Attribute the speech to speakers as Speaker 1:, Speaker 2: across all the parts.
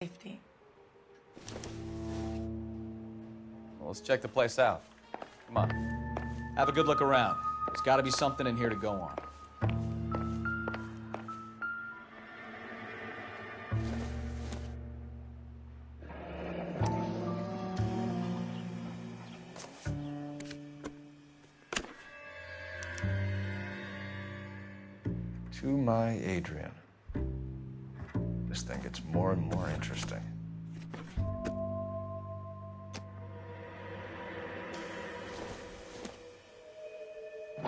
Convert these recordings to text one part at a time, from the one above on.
Speaker 1: Safety.
Speaker 2: Well, let's check the place out. Come on. Have a good look around. There's got to be something in here to go on.
Speaker 3: To my Adrian. This thing gets more and more interesting.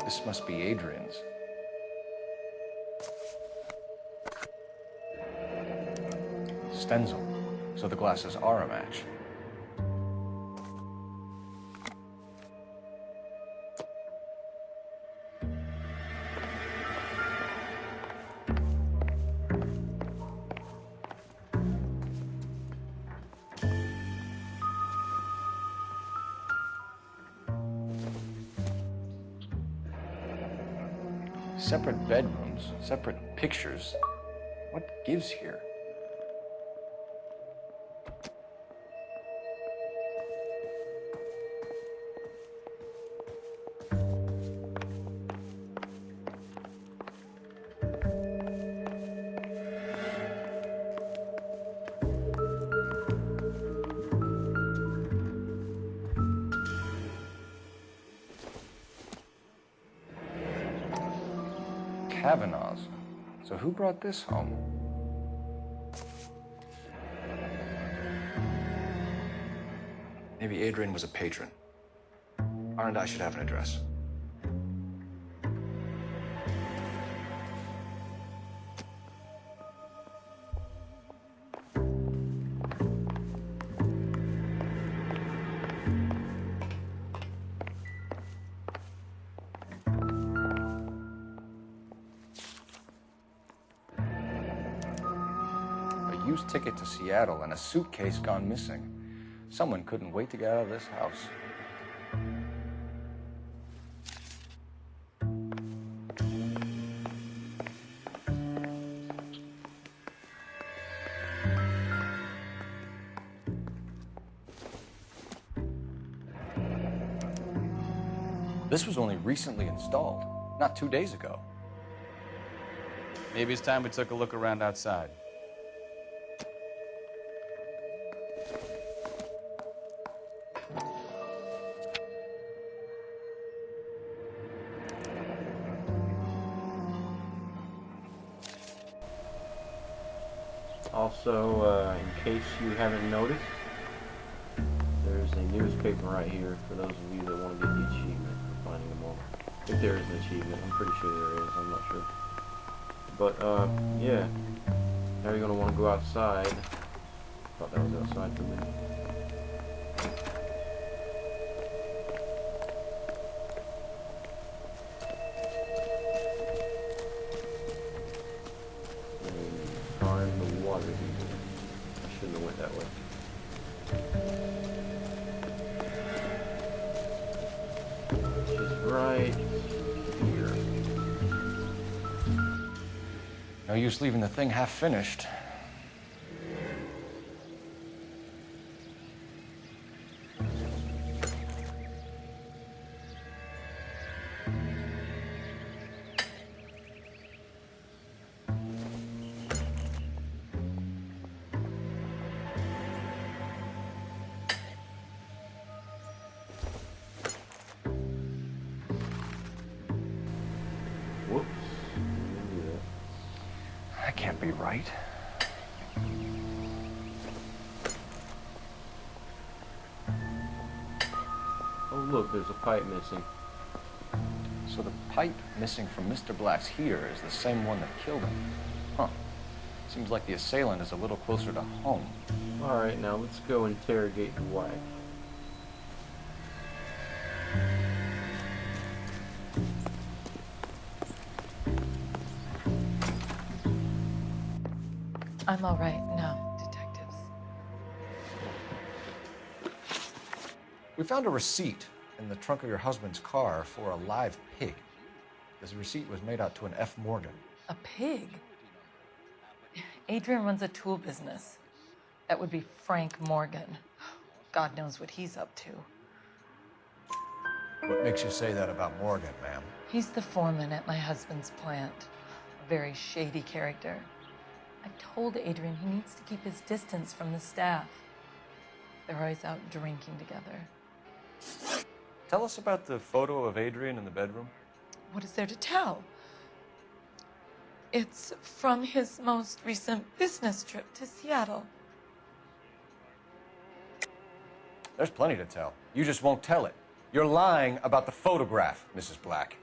Speaker 3: This must be Adrian's. Stencil, so the glasses are a match. Separate bedrooms, separate pictures. What gives here? Kavanaugh's. So who brought this home? Maybe Adrian was a patron. R&I should have an address. Used ticket to Seattle and a suitcase gone missing. Someone couldn't wait to get out of this house. This was only recently installed, not 2 days ago.
Speaker 2: Maybe it's time we took a look around outside.
Speaker 4: Also, in case you haven't noticed, there's a newspaper right here for those of you that want to get the achievement for finding them all. If there is an achievement, I'm pretty sure there is, I'm not sure. But, yeah. Now you're going to want to go outside. Thought that was outside for a minute. I shouldn't have went that way. She's right here.
Speaker 3: No use leaving the thing half finished.
Speaker 4: Whoops. Didn't do that.
Speaker 3: That can't be right.
Speaker 4: Oh, look, there's a pipe missing.
Speaker 3: So the pipe missing from Mr. Black's heater is the same one that killed him. Huh. Seems like the assailant is a little closer to home.
Speaker 4: Alright, now let's go interrogate your wife.
Speaker 1: I'm all right now, detectives.
Speaker 3: We found a receipt in the trunk of your husband's car for a live pig. This receipt was made out to an F. Morgan.
Speaker 1: A pig? Adrian runs a tool business. That would be Frank Morgan. God knows what he's up to.
Speaker 5: What makes you say that about Morgan, ma'am?
Speaker 1: He's the foreman at my husband's plant. A very shady character. I've told Adrian he needs to keep his distance from the staff. They're always out drinking together.
Speaker 3: Tell us about the photo of Adrian in the bedroom.
Speaker 1: What is there to tell? It's from his most recent business trip to Seattle.
Speaker 3: There's plenty to tell. You just won't tell it. You're lying about the photograph, Mrs. Black.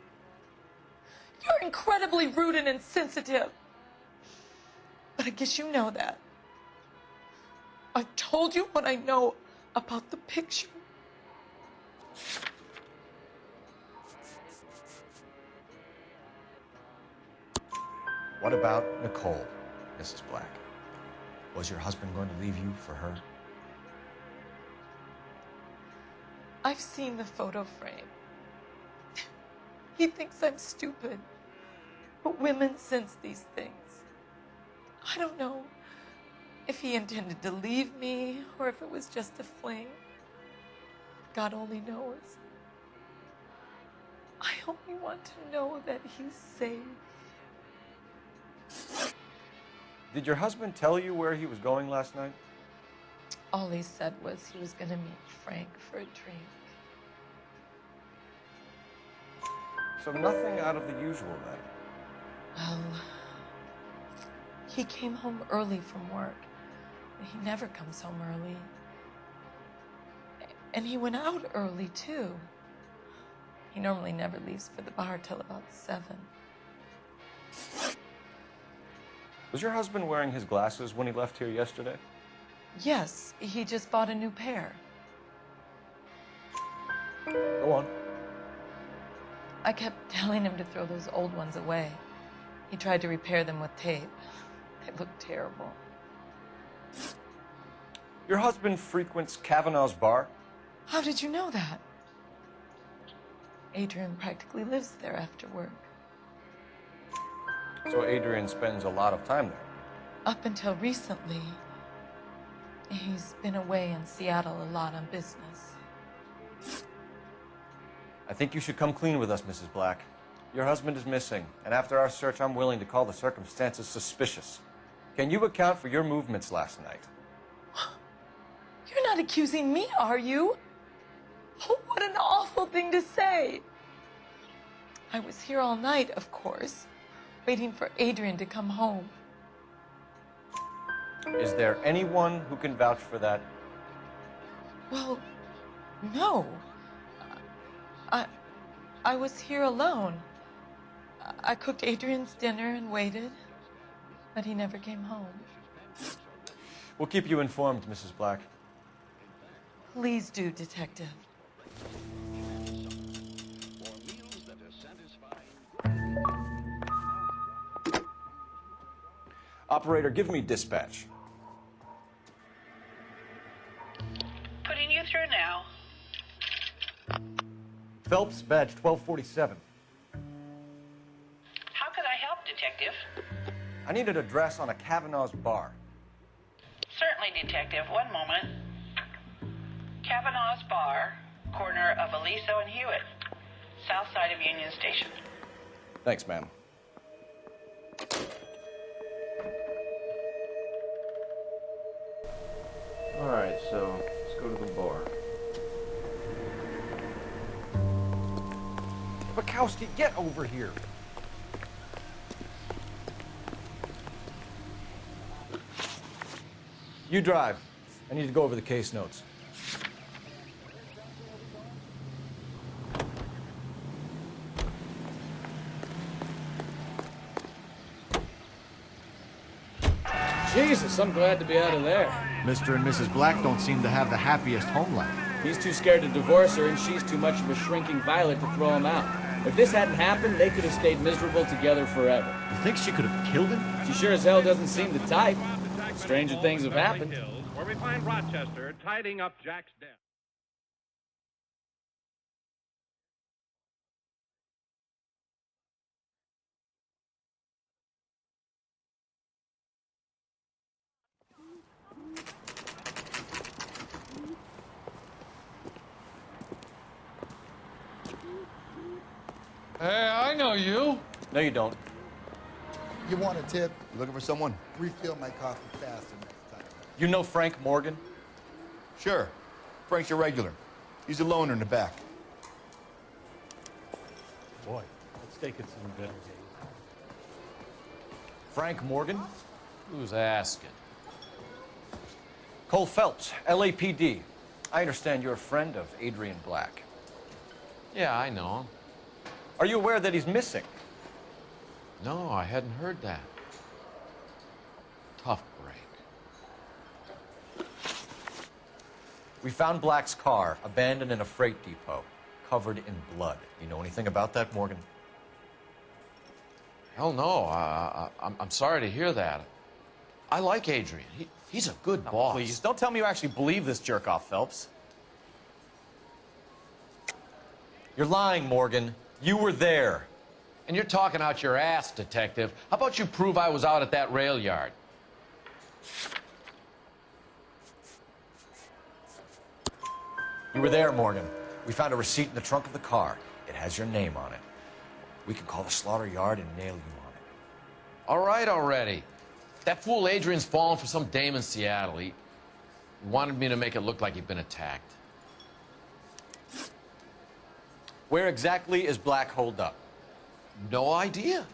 Speaker 1: You're incredibly rude and insensitive. But I guess you know that. I've told you what I know about the picture.
Speaker 5: What about Nicole, Mrs. Black? Was your husband going to leave you for her?
Speaker 1: I've seen the photo frame. He thinks I'm stupid. But women sense these things. I don't know if he intended to leave me or if it was just a fling. God only knows. I only want to know that he's safe.
Speaker 3: Did your husband tell you where he was going last night?
Speaker 1: All he said was he was going to meet Frank for a drink.
Speaker 3: So nothing out of the usual then.
Speaker 1: Well, he came home early from work. He never comes home early. And he went out early, too. He normally never leaves for the bar till about 7.
Speaker 3: Was your husband wearing his glasses when he left here yesterday?
Speaker 1: Yes, he just bought a new pair.
Speaker 3: Go on.
Speaker 1: I kept telling him to throw those old ones away. He tried to repair them with tape. They looked terrible.
Speaker 3: Your husband frequents Kavanaugh's bar?
Speaker 1: How did you know that? Adrian practically lives there after work.
Speaker 3: So Adrian spends a lot of time there.
Speaker 1: Up until recently, he's been away in Seattle a lot on business.
Speaker 3: I think you should come clean with us, Mrs. Black. Your husband is missing, and after our search, I'm willing to call the circumstances suspicious. Can you account for your movements last night?
Speaker 1: You're not accusing me, are you? Oh, what an awful thing to say. I was here all night, of course, waiting for Adrian to come home.
Speaker 3: Is there anyone who can vouch for that?
Speaker 1: Well, no. I was here alone. I cooked Adrian's dinner and waited, but he never came home.
Speaker 3: We'll keep you informed, Mrs. Black.
Speaker 1: Please do, Detective.
Speaker 3: Operator, give me dispatch.
Speaker 6: Putting you through now.
Speaker 3: Phelps, badge 1247.
Speaker 6: How could I help, Detective?
Speaker 3: I need an address on a Kavanaugh's bar.
Speaker 6: Certainly, Detective. One moment. Kavanaugh's Bar, corner of Aliso and Hewitt, south side of Union Station.
Speaker 3: Thanks, ma'am.
Speaker 4: Alright, so let's go to the bar.
Speaker 3: Bukowski, get over here. You drive. I need to go over the case notes.
Speaker 7: Jesus, I'm glad to be out of there.
Speaker 5: Mr. and Mrs. Black don't seem to have the happiest home life.
Speaker 7: He's too scared to divorce her, and she's too much of a shrinking violet to throw him out. If this hadn't happened, they could have stayed miserable together forever.
Speaker 5: You think she could have killed him?
Speaker 7: She sure as hell doesn't seem the type. Stranger things have happened.
Speaker 8: Where we find Rochester tidying up Jack's death.
Speaker 9: Hey, I know you.
Speaker 3: No, you don't.
Speaker 10: You want a tip?
Speaker 5: You looking for someone?
Speaker 10: Refill my coffee faster next time.
Speaker 3: You know Frank Morgan?
Speaker 5: Sure. Frank's your regular. He's a loner in the back.
Speaker 4: Boy, let's take it some better days.
Speaker 3: Frank Morgan?
Speaker 2: Who's asking?
Speaker 3: Cole Phelps, LAPD. I understand you're a friend of Adrian Black.
Speaker 2: Yeah, I know him.
Speaker 3: Are you aware that he's missing?
Speaker 2: No, I hadn't heard that. Tough break.
Speaker 3: We found Black's car abandoned in a freight depot, covered in blood. You know anything about that, Morgan?
Speaker 2: Hell no. I'm sorry to hear that. I like Adrian. He's a good boss.
Speaker 11: Please, don't tell me you actually believe this jerk-off, Phelps.
Speaker 3: You're lying, Morgan. You were there.
Speaker 2: And you're talking out your ass, detective. How about you prove I was out at that rail yard?
Speaker 3: You were there, Morgan. We found a receipt in the trunk of the car. It has your name on it. We can call the slaughter yard and nail you on it.
Speaker 2: All right already. That fool Adrian's fallen for some dame in Seattle. He wanted me to make it look like he'd been attacked.
Speaker 3: Where exactly is Black holed up?
Speaker 2: No idea.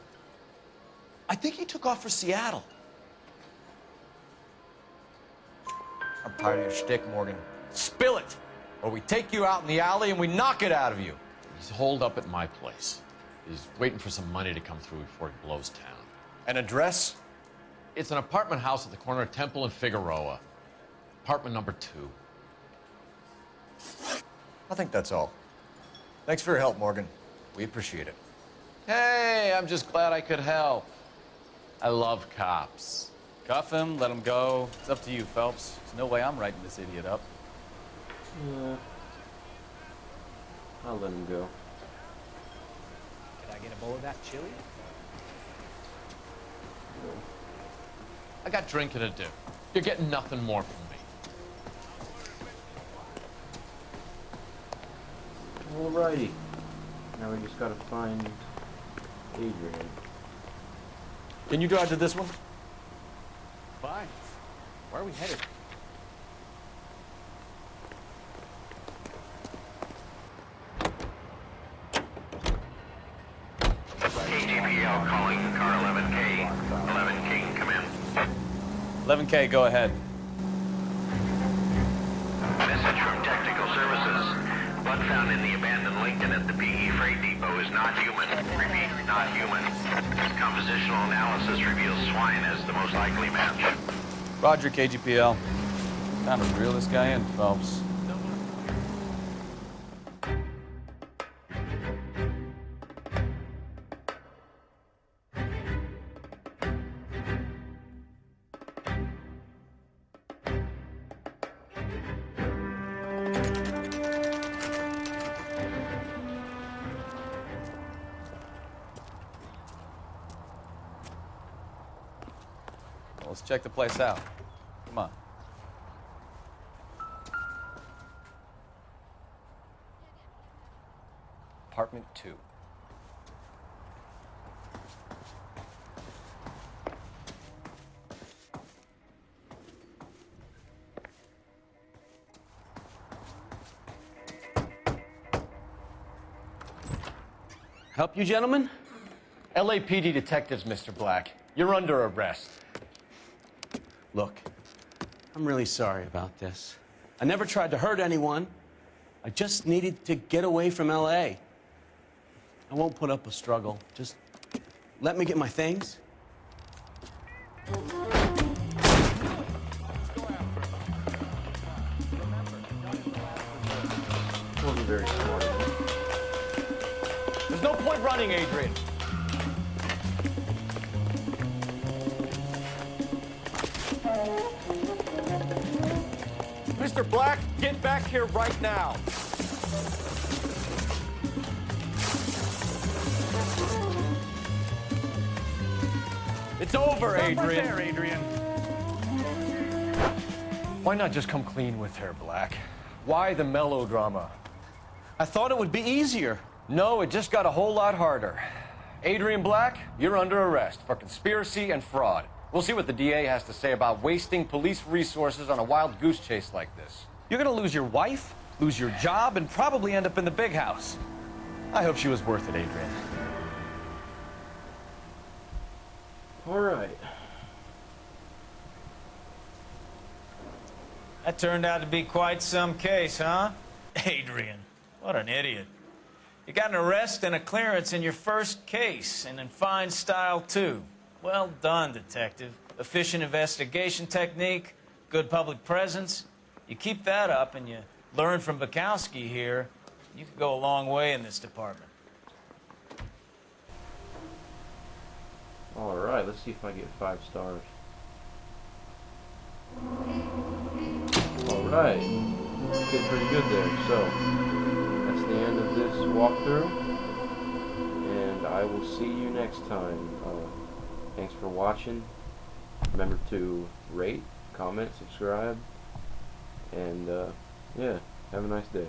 Speaker 2: I think he took off for Seattle.
Speaker 3: I'm tired of your shtick, Morgan. Spill it, or we take you out in the alley and we knock it out of you.
Speaker 2: He's holed up at my place. He's waiting for some money to come through before he blows town.
Speaker 3: An address?
Speaker 2: It's an apartment house at the corner of Temple and Figueroa. Apartment number 2.
Speaker 3: I think that's all. Thanks for your help, Morgan. We appreciate it.
Speaker 2: Hey, I'm just glad I could help. I love cops.
Speaker 11: Cuff him, let him go. It's up to you, Phelps. There's no way I'm writing this idiot up.
Speaker 4: Yeah. I'll let him go.
Speaker 11: Can I get a bowl of that chili?
Speaker 4: No.
Speaker 2: I got drinking to do. You're getting nothing more from me.
Speaker 4: Alrighty. Now we just gotta find Adrian.
Speaker 3: Can you drive to this one?
Speaker 11: Fine. Where are we headed?
Speaker 12: KGPL calling car 11K. 11K, come in.
Speaker 11: 11K, go ahead.
Speaker 12: Message from Technical Services. Blood found in the abandoned Lincoln at the PE Freight Depot is not human. Repeat, not human. Compositional analysis reveals swine as the most likely match.
Speaker 11: Roger, KGPL. Time to reel this guy in, Phelps. Let's check the place out. Come on.
Speaker 3: Apartment 2.
Speaker 7: Help you, gentlemen?
Speaker 3: LAPD detectives, Mr. Black. You're under arrest.
Speaker 7: Look, I'm really sorry about this. I never tried to hurt anyone. I just needed to get away from LA. I won't put up a struggle. Just let me get my things.
Speaker 4: Wasn't very smart of him.
Speaker 3: There's no point running, Adrian. Mr. Black, get back here right now. It's over, Adrian.
Speaker 11: There, Adrian.
Speaker 3: Why not just come clean with her, Black? Why the melodrama?
Speaker 7: I thought it would be easier.
Speaker 3: No, it just got a whole lot harder. Adrian Black, you're under arrest for conspiracy and fraud. We'll see what the DA has to say about wasting police resources on a wild goose chase like this.
Speaker 9: You're gonna lose your wife, lose your job, and probably end up in the big house. I hope she was worth it, Adrian.
Speaker 4: All right.
Speaker 13: That turned out to be quite some case, huh? Adrian, what an idiot. You got an arrest and a clearance in your first case, and in fine style, too. Well done, detective. Efficient investigation technique, good public presence. You keep that up and you learn from Bukowski here, you could go a long way in this department.
Speaker 4: All right, let's see if I get 5 stars. All right, getting pretty good there. So that's the end of this walkthrough, and I will see you next time. Thanks for watching. Remember to rate, comment, subscribe, and yeah, have a nice day.